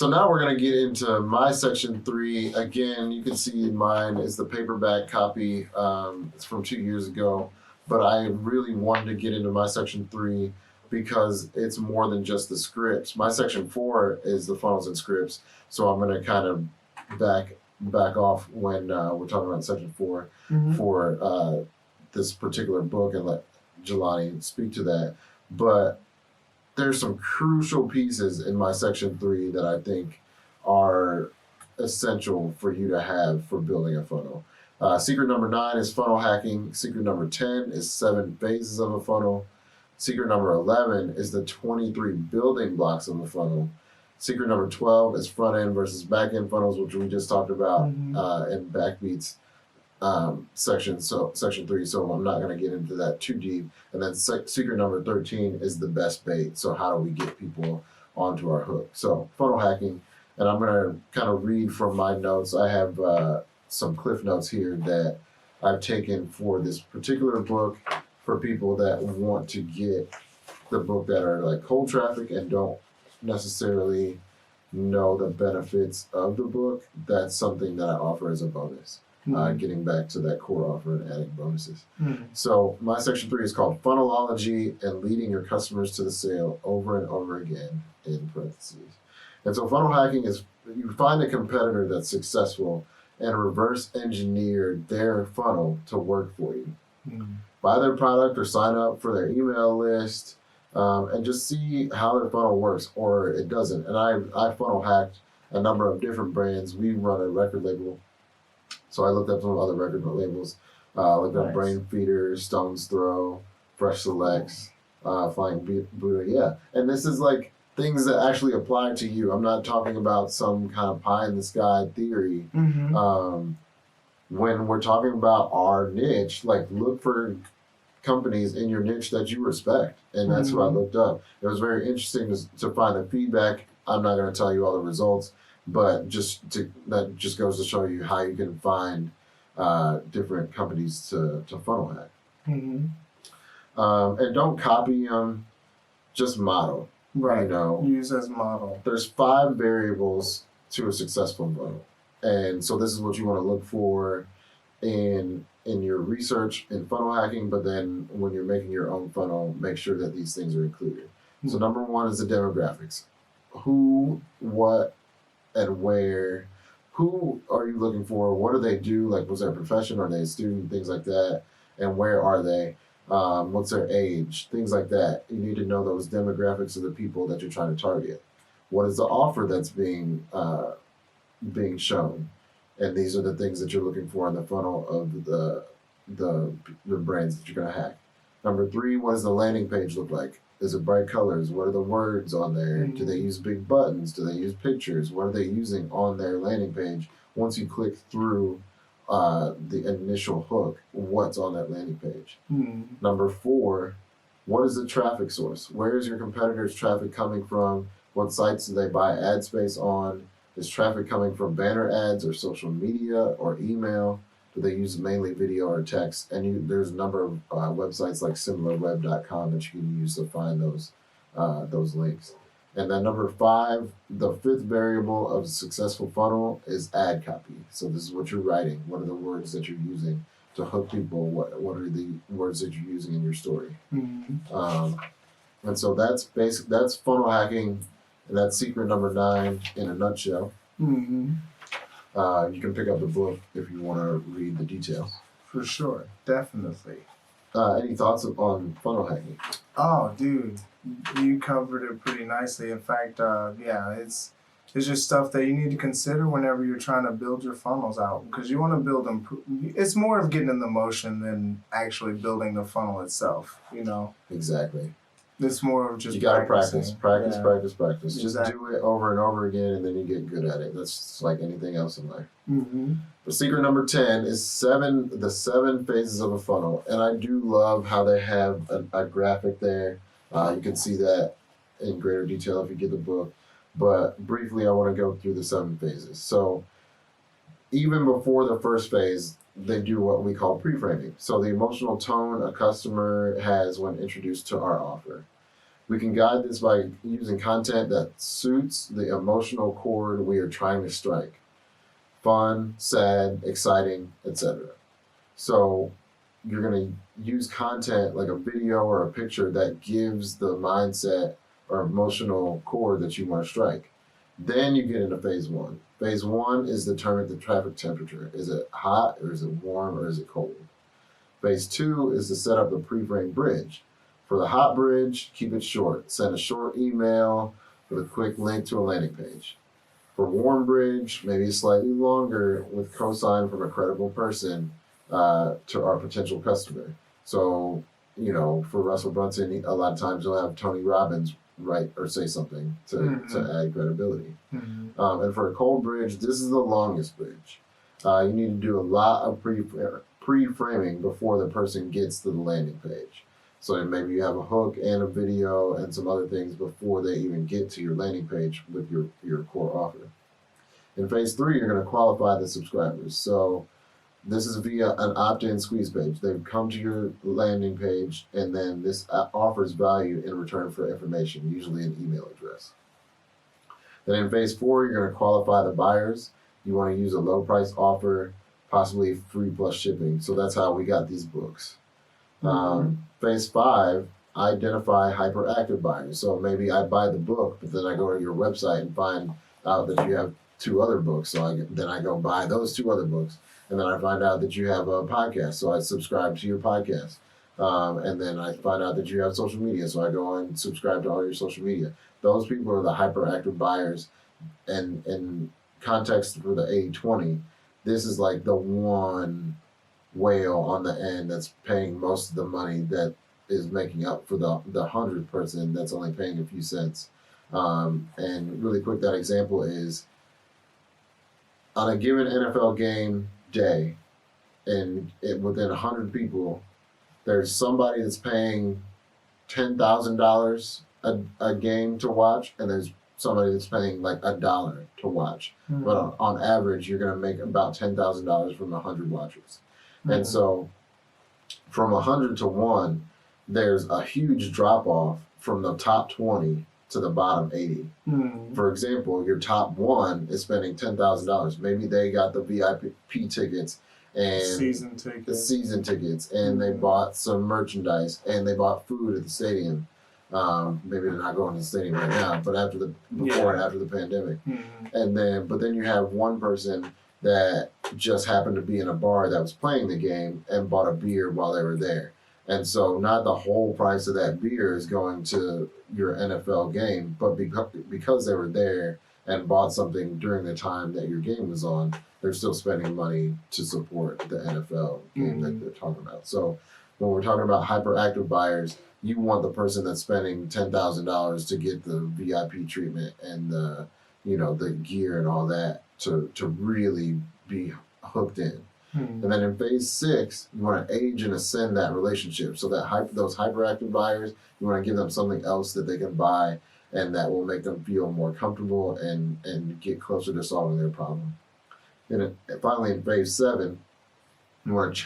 So now we're going to get into my section 3. Again, you can see mine is the paperback copy. It's from 2 years ago, but I really wanted to get into my section 3 because it's more than just the scripts. My section 4 is the funnels and scripts, so I'm going to kind of back off when we're talking about section 4 for this particular book and let Jelani speak to that. But there's some crucial pieces in my section 3 that I think are essential for you to have for building a funnel. Secret number 9 is funnel hacking. Secret number 10 is 7 phases of a funnel. Secret number 11 is the 23 building blocks of a funnel. Secret number 12 is front end versus back end funnels, which we just talked about in Backbeats section 3. So I'm not going to get into that too deep. And then secret number 13 is the best bait. So how do we get people onto our hook? So funnel hacking, and I'm going to kind of read from my notes. I have some cliff notes here that I've taken for this particular book for people that want to get the book that are like cold traffic and don't necessarily know the benefits of the book. That's something that I offer as a bonus. Getting back to that core offer and adding bonuses. So my section 3 is called Funnelology and Leading Your Customers to the Sale Over and Over Again, in parentheses. And so funnel hacking is you find a competitor that's successful and reverse engineer their funnel to work for you. Buy their product or sign up for their email list and just see how their funnel works or it doesn't. And I funnel hacked a number of different brands. We run a record label. So I looked up some other record labels, looked up Brain Feeder, Stone's Throw, Fresh Selects, Flying Buddha, yeah. And this is like things that actually apply to you. I'm not talking about some kind of pie in the sky theory. When we're talking about our niche, like look for companies in your niche that you respect. And that's what I looked up. It was very interesting to find the feedback. I'm not going to tell you all the results. But that just goes to show you how you can find different companies to funnel hack. And don't copy them, just model. Right. You know, use as model. There's 5 variables to a successful funnel, and so this is what you want to look for in your research in funnel hacking. But then when you're making your own funnel, make sure that these things are included. So number 1 is the demographics. Who, what, and where. Who are you looking for? What do they do? Like, what's their profession? Are they a student? Things like that. And where are they? What's their age? Things like that. You need to know those demographics of the people that you're trying to target. What is the offer that's being shown? And these are the things that you're looking for in the funnel of the brands that you're going to hack. Number 3, what does the landing page look like? Is it bright colors? What are the words on there? Do they use big buttons? Do they use pictures? What are they using on their landing page? Once you click through the initial hook, what's on that landing page? Number 4, what is the traffic source? Where is your competitor's traffic coming from? What sites do they buy ad space on? Is traffic coming from banner ads or social media or email? Do they use mainly video or text? And there's a number of websites like similarweb.com that you can use to find those links. And then number 5, the 5th variable of a successful funnel is ad copy. So this is what you're writing. What are the words that you're using to hook people? What are the words that you're using in your story? And so that's funnel hacking, and that's secret number 9 in a nutshell. You can pick up the book if you want to read the details. For sure, definitely. Any thoughts on funnel hacking? Oh, dude, you covered it pretty nicely. In fact, it's just stuff that you need to consider whenever you're trying to build your funnels out, because you want to build them. It's more of getting in the motion than actually building the funnel itself. You know. Exactly. It's more of just you gotta practice. Exactly. Just do it over and over again, and then you get good at it. That's like anything else in life. But secret number 10 is the 7 phases of a funnel, and I do love how they have a graphic there. You can see that in greater detail if you get the book. But briefly, I want to go through the 7 phases. So even before the first phase, they do what we call pre-framing. So the emotional tone a customer has when introduced to our offer. We can guide this by using content that suits the emotional chord we are trying to strike. Fun, sad, exciting, etc. So you're going to use content like a video or a picture that gives the mindset or emotional chord that you want to strike. Then you get into phase one. Phase one is determine the traffic temperature. Is it hot or is it warm or is it cold? Phase two is to set up the pre-framed bridge. For the hot bridge, keep it short. Send a short email with a quick link to a landing page. For warm bridge, maybe slightly longer with cosign from a credible person to our potential customer. So, for Russell Brunson, a lot of times you'll have Tony Robbins write or say something to add credibility. And for a cold bridge, this is the longest bridge. You need to do a lot of pre-framing before the person gets to the landing page. So maybe you have a hook and a video and some other things before they even get to your landing page with your core offer. In phase three, you're going to qualify the subscribers. So this is via an opt-in squeeze page. They've come to your landing page, and then this offers value in return for information, usually an email address. Then in phase four, you're going to qualify the buyers. You want to use a low price offer, possibly free plus shipping. So that's how we got these books. Phase five, identify hyperactive buyers. So maybe I buy the book, but then I go to your website and find out that you have 2 other books. So then I go buy those 2 other books. And then I find out that you have a podcast. So I subscribe to your podcast. And then I find out that you have social media. So I go and subscribe to all your social media. Those people are the hyperactive buyers. And in context for the 80-20, this is like the one whale on the end that's paying most of the money that is making up for the 100th person that's only paying a few cents. And really quick, that example is on a given NFL game day, and within 100 people, there's somebody that's paying $10,000 a game to watch, and there's somebody that's paying like $1 to watch. But on average, you're going to make about $10,000 from 100 watchers. And so from 100 to 1, there's a huge drop off from the top 20 to the bottom 80. For example, your top 1 is spending $10,000. Maybe they got the VIP tickets and season tickets, and they bought some merchandise, and they bought food at the stadium. Maybe they're not going to the stadium right now, but before and after the pandemic. But then you have one person that just happened to be in a bar that was playing the game and bought a beer while they were there. And so not the whole price of that beer is going to your NFL game, but because they were there and bought something during the time that your game was on, they're still spending money to support the NFL game that they're talking about. So when we're talking about hyperactive buyers, you want the person that's spending $10,000 to get the VIP treatment and the gear and all that to really be hooked in. And then in phase 6, you want to age and ascend that relationship. So that those hyperactive buyers, you want to give them something else that they can buy and that will make them feel more comfortable and get closer to solving their problem. And finally, in phase 7, you want to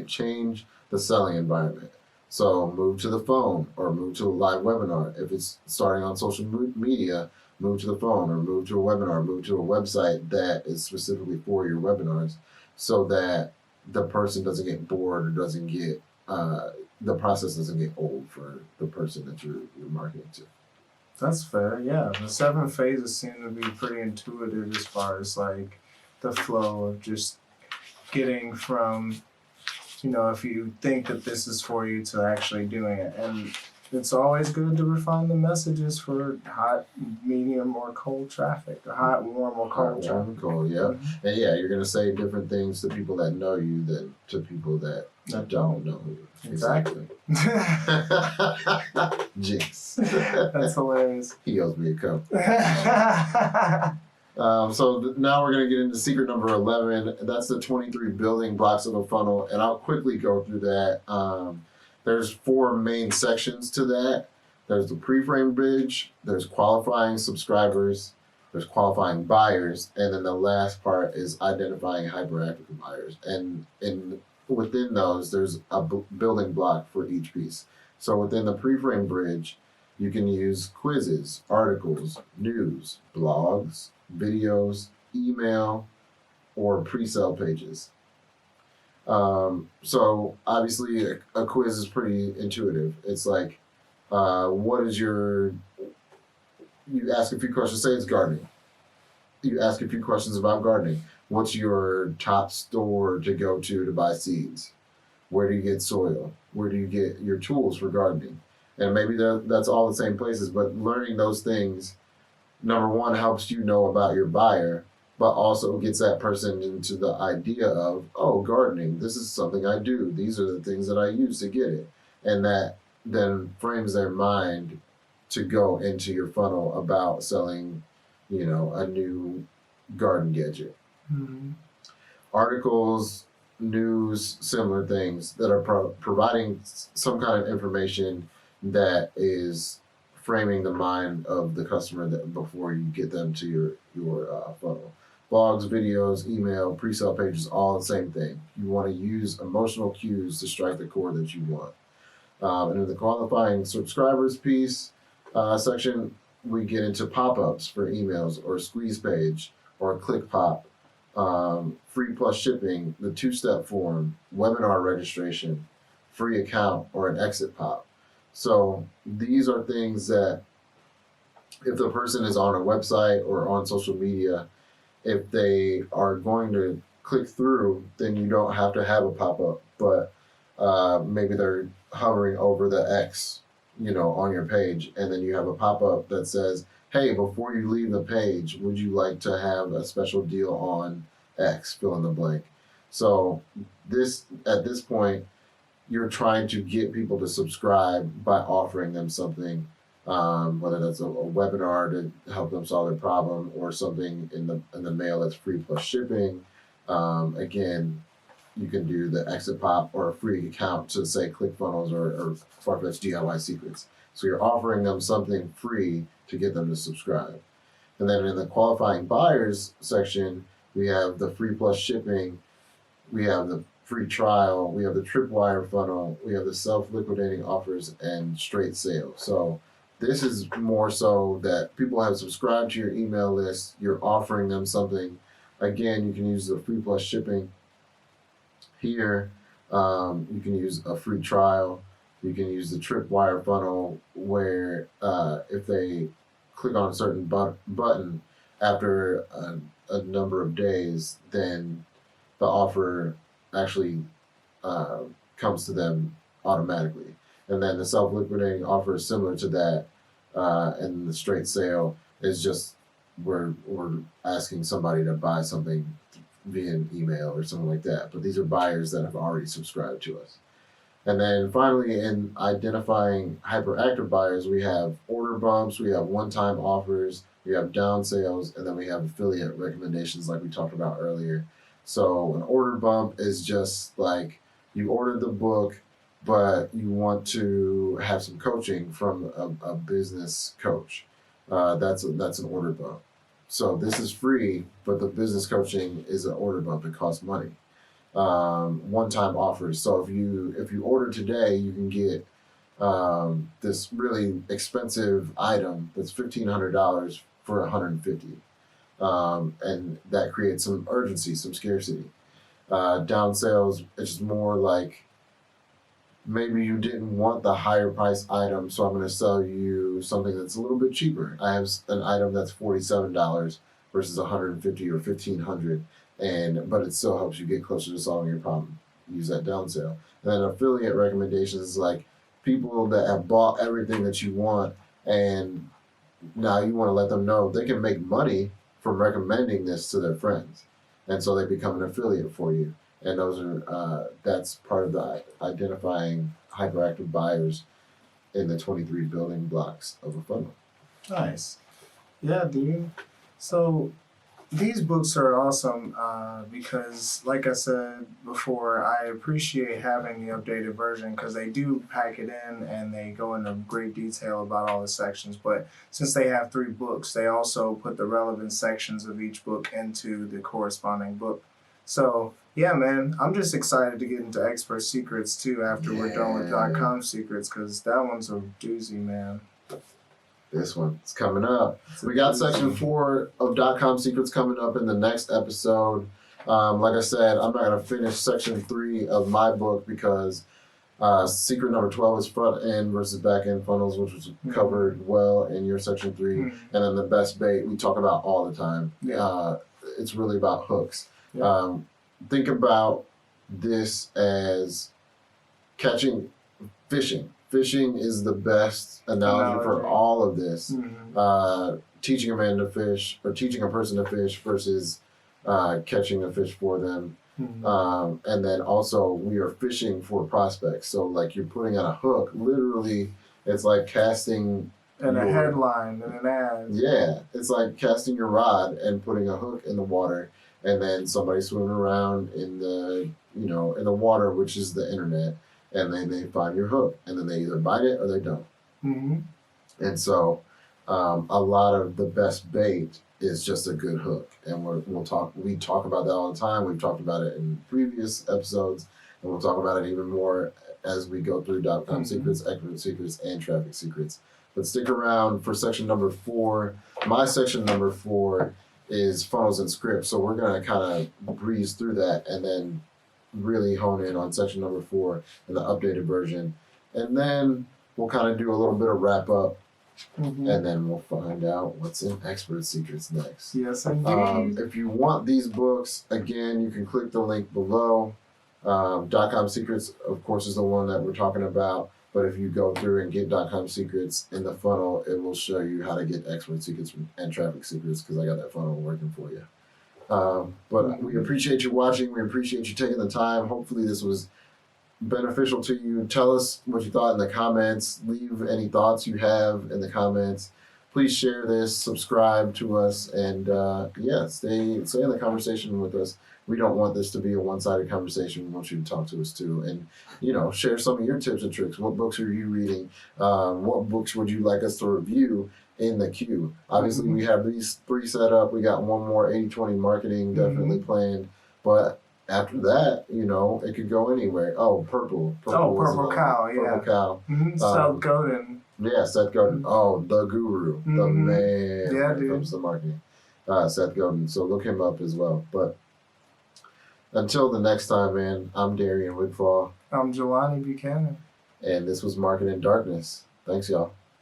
change the selling environment. So move to the phone or move to a live webinar. If it's starting on social media, move to the phone or move to a webinar, move to a website that is specifically for your webinars so that the person doesn't get bored or doesn't get, the process doesn't get old for the person that you're marketing to. That's fair, yeah. The 7 phases seem to be pretty intuitive as far as like the flow of just getting from, if you think that this is for you to actually doing it. And it's always good to refine the messages for hot, medium, or cold traffic. Hot, warm, or cold traffic. Warm and cold, yeah. And yeah, you're going to say different things to people that know you than to people that don't know you. Exactly. Jinx. That's hilarious. He owes me a cup. So now we're going to get into secret number 11. That's the 23 building blocks of a funnel, and I'll quickly go through that. There's 4 main sections to that. There's the pre-frame bridge, there's qualifying subscribers, there's qualifying buyers, and then the last part is identifying hyperactive buyers. And within those, there's a building block for each piece. So within the pre-frame bridge, you can use quizzes, articles, news, blogs, videos, email, or pre-sale pages. So obviously a quiz is pretty intuitive. It's like, what is your, you ask a few questions, say it's gardening. You ask a few questions about gardening. What's your top store to go to buy seeds? Where do you get soil? Where do you get your tools for gardening? And maybe that's all the same places, but learning those things, number one, helps you know about your buyer, but also gets that person into the idea of, oh, gardening, this is something I do. These are the things that I use to get it. And that then frames their mind to go into your funnel about selling, a new garden gadget. Mm-hmm. Articles, news, similar things that are providing some kind of information that is framing the mind of the customer that before you get them to your funnel. Blogs, videos, email, pre-sale pages, all the same thing. You want to use emotional cues to strike the chord that you want. And in the qualifying subscribers piece section, we get into pop-ups for emails or squeeze page or click pop, free plus shipping, the two-step form, webinar registration, free account, or an exit pop. So these are things that if the person is on a website or on social media, if they are going to click through, then you don't have to have a pop-up, but maybe they're hovering over the X, on your page, and then you have a pop-up that says, hey, before you leave the page, would you like to have a special deal on X, fill in the blank. So at this point, you're trying to get people to subscribe by offering them something, whether that's a webinar to help them solve their problem or something in the mail that's free plus shipping. Again, you can do the exit pop or a free account to say ClickFunnels or Farfetch DIY Secrets. So you're offering them something free to get them to subscribe. And then in the qualifying buyers section, we have the free plus shipping, we have the free trial, we have the tripwire funnel, we have the self-liquidating offers, and straight sale. So this is more so that people have subscribed to your email list, you're offering them something. Again, you can use the free plus shipping here. You can use a free trial. You can use the tripwire funnel where if they click on a certain button after a number of days, then the offer actually comes to them automatically. And then the self-liquidating offer is similar to that, and the straight sale is just we're asking somebody to buy something via an email or something like that. But these are buyers that have already subscribed to us. And then finally, in identifying hyperactive buyers, we have order bumps, we have one-time offers, we have down sales, and then we have affiliate recommendations like we talked about earlier. So an order bump is just like you ordered the book, but you want to have some coaching from a business coach. That's an order bump. So this is free, but the business coaching is an order bump. It costs money. One-time offers. So if you order today, you can get this really expensive item that's $1,500 for $150, and that creates some urgency, some scarcity. Down sales, it's just more like maybe you didn't want the higher price item, so I'm going to sell you something that's a little bit cheaper. I have an item that's $47 versus $150 or $1,500, but it still helps you get closer to solving your problem. Use that down sale. And then affiliate recommendations is like people that have bought everything that you want, and now you want to let them know they can make money from recommending this to their friends, and so they become an affiliate for you. And those are that's part of the identifying hyperactive buyers in the 23 building blocks of a funnel. Nice. Yeah, dude. So these books are awesome because, like I said before, I appreciate having the updated version because they do pack it in and they go into great detail about all the sections. But since they have 3 books, they also put the relevant sections of each book into the corresponding book. So yeah, man, I'm just excited to get into Expert Secrets too after we're done with Dotcom Secrets, because that one's a doozy, man. This one's coming up. We got section 4 of Dotcom Secrets coming up in the next episode. Like I said, I'm not going to finish section 3 of my book because secret number 12 is front end versus back end funnels, which was covered well in your section 3. And then the best bait we talk about all the time. It's really about hooks. Think about this as fishing. Fishing is the best analogy for all of this. Teaching a man to fish, or teaching a person to fish versus catching a fish for them. And then also we are fishing for prospects. So like you're putting on a hook, literally it's like casting a headline and an ad. Yeah, it's like casting your rod and putting a hook in the water, and then somebody swimming around in the in the water, which is the internet, and then they find your hook, and then they either bite it or they don't. And so a lot of the best bait is just a good hook, and we talk about that all the time. We've talked about it in previous episodes, and we'll talk about it even more as we go through Dotcom Secrets, Expert Secrets, and Traffic Secrets. But stick around for section number 4. My section number 4 is funnels and scripts, so we're going to kind of breeze through that and then really hone in on section number 4 in the updated version. And then we'll kind of do a little bit of wrap up, and then we'll find out what's in Expert Secrets next. Yes, indeed. If you want these books, again, you can click the link below. Dotcom Secrets, of course, is the one that we're talking about. But if you go through and get Dotcom Secrets in the funnel, it will show you how to get Expert Secrets and Traffic Secrets, because I got that funnel working for you. But we appreciate you watching. We appreciate you taking the time. Hopefully this was beneficial to you. Tell us what you thought in the comments. Leave any thoughts you have in the comments. Please share this, subscribe to us, and stay in the conversation with us. We don't want this to be a one-sided conversation. We want you to talk to us too, and share some of your tips and tricks. What books are you reading? What books would you like us to review in the queue? Obviously, we have these 3 set up. We got one more 80/20 marketing definitely planned, but after that, it could go anywhere. Oh, Purple Cow, Purple Cow. Seth Godin. Yeah, Seth Godin. Oh, the guru, the man when it comes to marketing. Seth Godin. So look him up as well. But until the next time, man, I'm Darian Wigfall. I'm Jelani Buchanan. And this was Marketing Darkness. Thanks, y'all.